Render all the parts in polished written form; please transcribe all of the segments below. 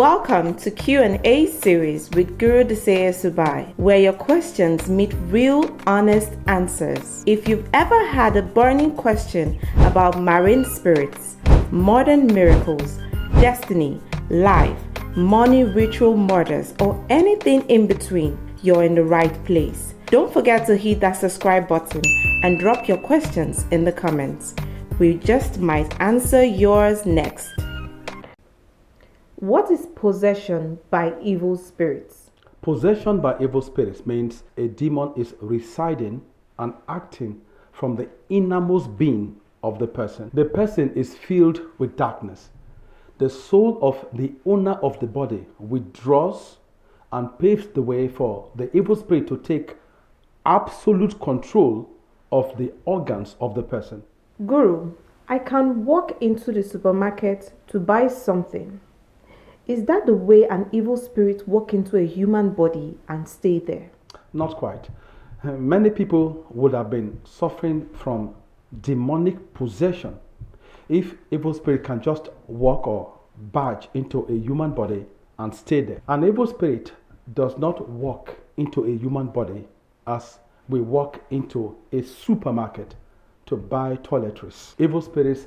Welcome to Q&A series with Guru Deseye Subai, where your questions meet real, honest answers. If you've ever had a burning question about marine spirits, modern miracles, destiny, life, money, ritual murders, or anything in between, you're in the right place. Don't forget to hit that subscribe button and drop your questions in the comments. We just might answer yours next. What is possession by evil spirits? Possession by evil spirits means a demon is residing and acting from the innermost being of the person. The person is filled with darkness. The soul of the owner of the body withdraws and paves the way for the evil spirit to take absolute control of the organs of the person. Guru, I can walk into the supermarket to buy something. Is that the way an evil spirit walk into a human body and stay there? Not quite. Many people would have been suffering from demonic possession if evil spirit can just walk or barge into a human body and stay there. An evil spirit does not walk into a human body as we walk into a supermarket to buy toiletries. Evil spirits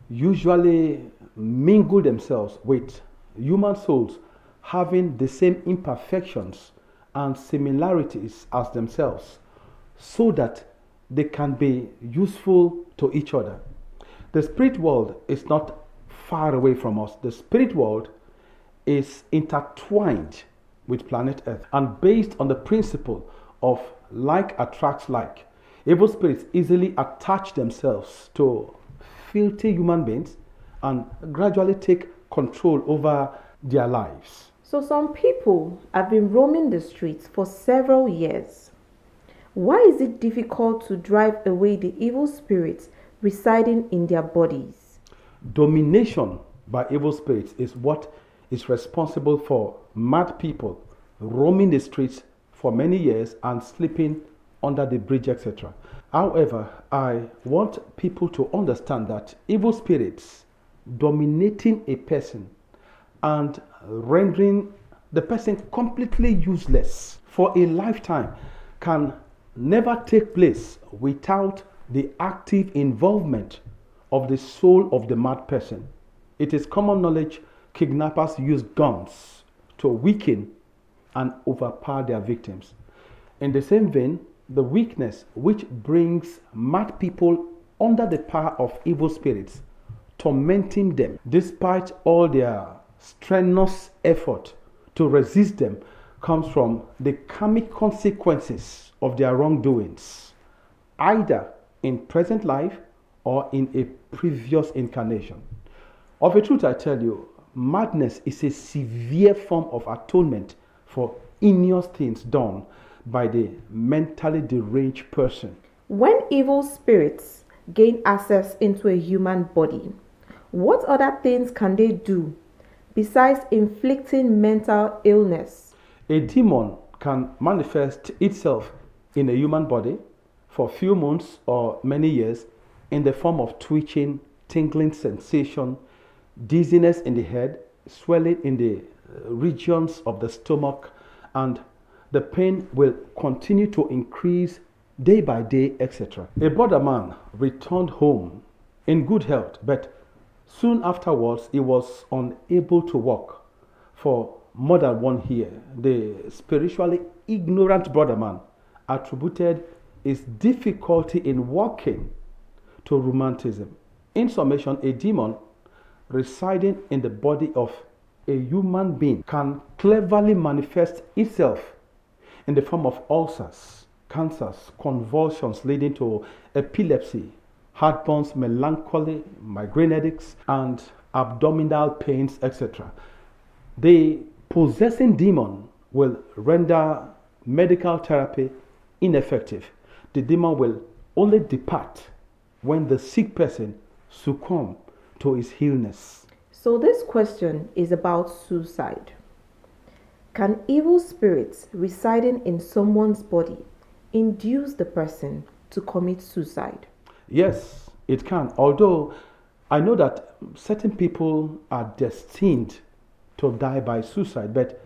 usually mingle themselves with human souls having the same imperfections and similarities as themselves so that they can be useful to each other. The spirit world is not far away from us. The spirit world is intertwined with planet Earth and based on the principle of like attracts like. Evil spirits easily attach themselves to filthy human beings and gradually take control over their lives. So some people have been roaming the streets for several years. Why is it difficult to drive away the evil spirits residing in their bodies? Domination by evil spirits is what is responsible for mad people roaming the streets for many years and sleeping under the bridge, etc. However, I want people to understand that evil spirits dominating a person and rendering the person completely useless for a lifetime can never take place without the active involvement of the soul of the mad person. It is common knowledge kidnappers use guns to weaken and overpower their victims. In the same vein, the weakness which brings mad people under the power of evil spirits, tormenting them despite all their strenuous effort to resist them, comes from the karmic consequences of their wrongdoings, either in present life or in a previous incarnation. Of a truth, I tell you, madness is a severe form of atonement for heinous things done by the mentally deranged person. When evil spirits gain access into a human body, what other things can they do besides inflicting mental illness? A demon can manifest itself in a human body for a few months or many years in the form of twitching, tingling sensation, dizziness in the head, swelling in the regions of the stomach, and the pain will continue to increase day by day, etc. A brother man returned home in good health, but soon afterwards, he was unable to walk for more than 1 year. The spiritually ignorant brother man attributed his difficulty in walking to rheumatism. In summation, a demon residing in the body of a human being can cleverly manifest itself in the form of ulcers, cancers, convulsions leading to epilepsy, heartburns, melancholy, migraine headaches, and abdominal pains, etc. The possessing demon will render medical therapy ineffective. The demon will only depart when the sick person succumbs to his illness. So this question is about suicide. Can evil spirits residing in someone's body induce the person to commit suicide? Yes, it can. Although I know that certain people are destined to to die by suicide. But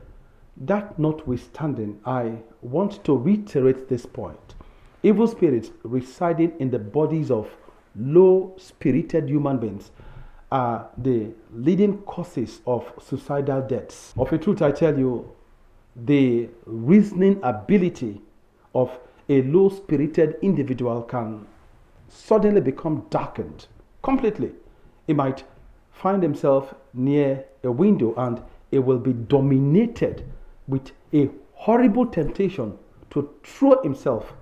that notwithstanding, I want to reiterate this point. Evil spirits residing in the bodies of low-spirited human beings are the leading causes of suicidal deaths. Of a truth, I tell you, the reasoning ability of a low-spirited individual can suddenly become darkened completely. He might find himself near a window and it will be dominated with a horrible temptation to throw himself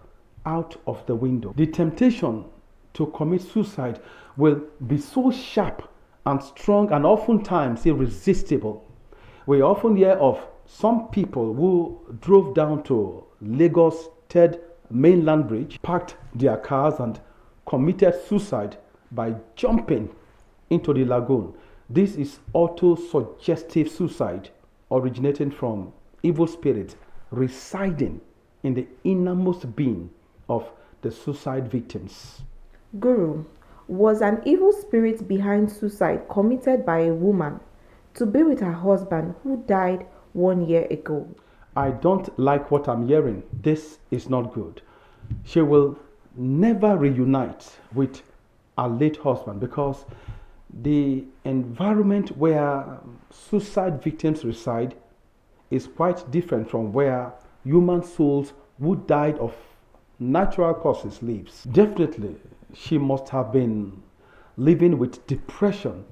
out of the window. The temptation to commit suicide will be so sharp and strong and oftentimes irresistible. We often hear of some people who drove down to Lagos third mainland bridge, parked their cars and committed suicide by jumping into the lagoon. This is auto-suggestive suicide originating from evil spirits residing in the innermost being of the suicide victims. Guru, was an evil spirit behind suicide committed by a woman to be with her husband who died 1 year ago? I don't like what I'm hearing. This is not good. She will never reunite with her late husband because the environment where suicide victims reside is quite different from where human souls who died of natural causes lives. Definitely, she must have been living with depression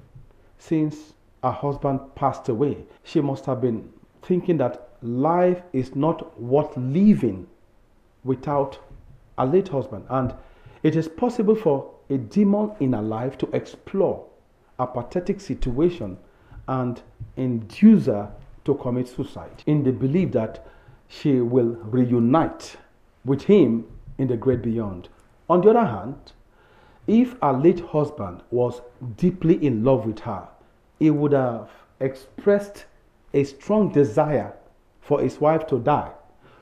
since her husband passed away. She must have been thinking that life is not worth living without a late husband. And it is possible for a demon in her life to explore a pathetic situation and induce her to commit suicide in the belief that she will reunite with him in the great beyond. On the other hand, if her late husband was deeply in love with her, he would have expressed a strong desire for his wife to die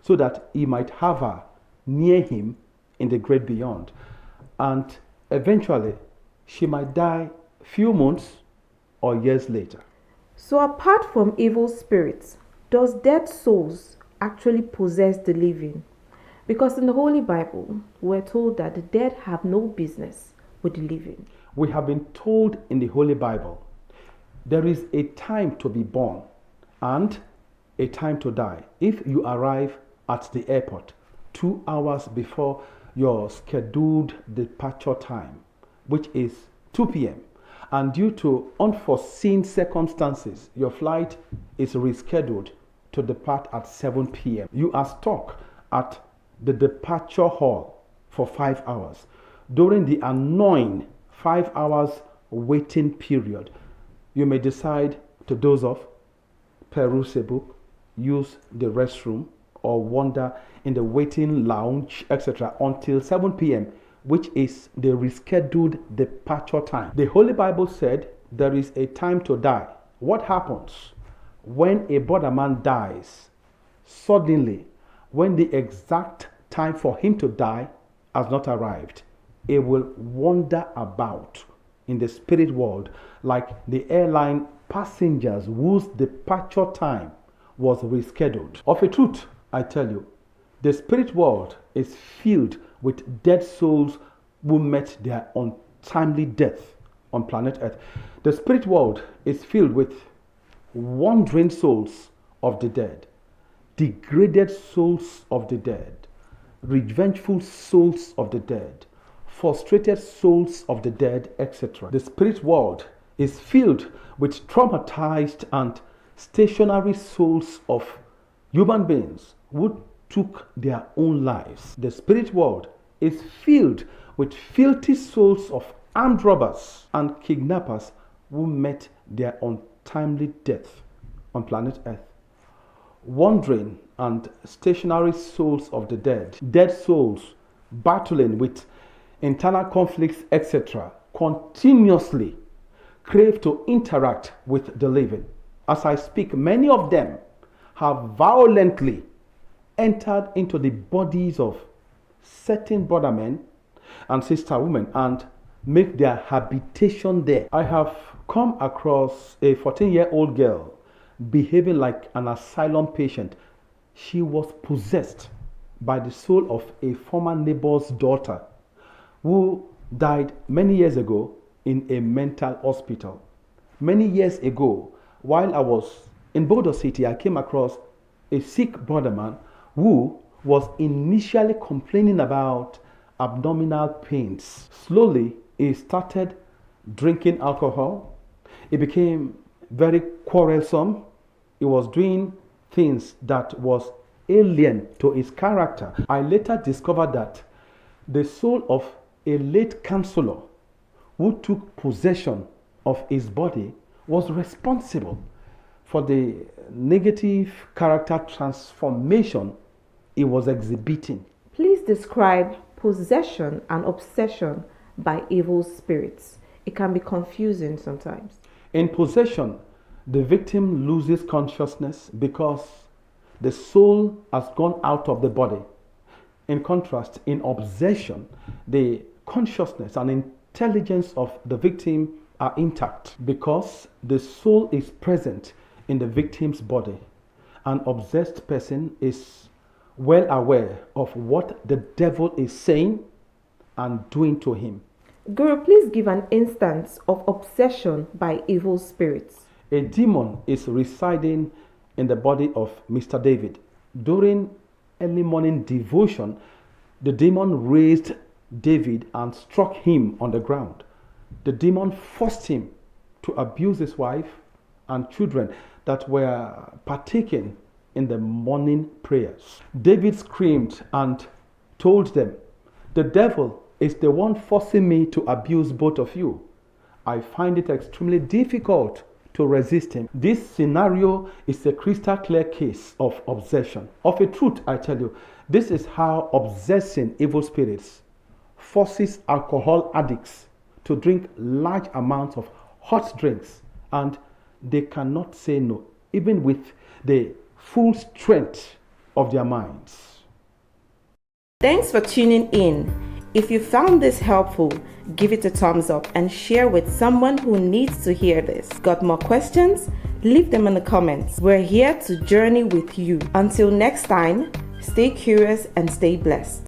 so that he might have her near him in the great beyond. And eventually, she might die few months or years later. So apart from evil spirits, does dead souls actually possess the living? Because in the Holy Bible, we're told that the dead have no business with the living. We have been told in the Holy Bible, there is a time to be born and a time to die. If you arrive at the airport 2 hours before your scheduled departure time, which is 2 p.m., and due to unforeseen circumstances, your flight is rescheduled to depart at 7 p.m., you are stuck at the departure hall for 5 hours. During the annoying 5 hours waiting period, you may decide to doze off, peruse a book, use the restroom, or wander in the waiting lounge, etc., until 7 p.m., which is the rescheduled departure time. The Holy Bible said there is a time to die. What happens when a borderman dies suddenly, when the exact time for him to die has not arrived? He will wander about in the spirit world like the airline passengers whose departure time was rescheduled. Of a truth, I tell you, the spirit world is filled with dead souls who met their untimely death on planet Earth. The spirit world is filled with wandering souls of the dead, degraded souls of the dead, revengeful souls of the dead, frustrated souls of the dead, etc. The spirit world is filled with traumatized and stationary souls of human beings who took their own lives. The spirit world is filled with filthy souls of armed robbers and kidnappers who met their untimely death on planet Earth. Wandering and stationary souls of the dead, dead souls battling with internal conflicts, etc., continuously crave to interact with the living. As I speak, many of them have violently entered into the bodies of certain brother men and sister women and make their habitation there. I have come across a 14-year-old girl behaving like an asylum patient. She was possessed by the soul of a former neighbor's daughter who died many years ago in a mental hospital. Many years ago, while I was in Bodo City, I came across a sick brother man who was initially complaining about abdominal pains. Slowly, he started drinking alcohol. He became very quarrelsome. He was doing things that was alien to his character. I later discovered that the soul of a late counselor who took possession of his body was responsible for the negative character transformation he was exhibiting. Please describe possession and obsession by evil spirits. It can be confusing sometimes. In possession, the victim loses consciousness because the soul has gone out of the body. In contrast, in obsession, the consciousness and intelligence of the victim are intact because the soul is present in the victim's body. An obsessed person is well aware of what the devil is saying and doing to him. Guru, please give an instance of obsession by evil spirits. A demon is residing in the body of Mr. David. During early morning devotion, the demon raised David and struck him on the ground. The demon forced him to abuse his wife and children that were partaking in the morning prayers. David screamed and told them, "The devil is the one forcing me to abuse both of you. I find it extremely difficult to resist him." This scenario is a crystal clear case of obsession. Of a truth, I tell you, this is how obsessing evil spirits forces alcohol addicts to drink large amounts of hot drinks, and they cannot say no, even with the full strength of their minds. Thanks for tuning in. If you found this helpful, give it a thumbs up and share with someone who needs to hear this. Got more questions? Leave them in the comments. We're here to journey with you. Until next time, stay curious and stay blessed.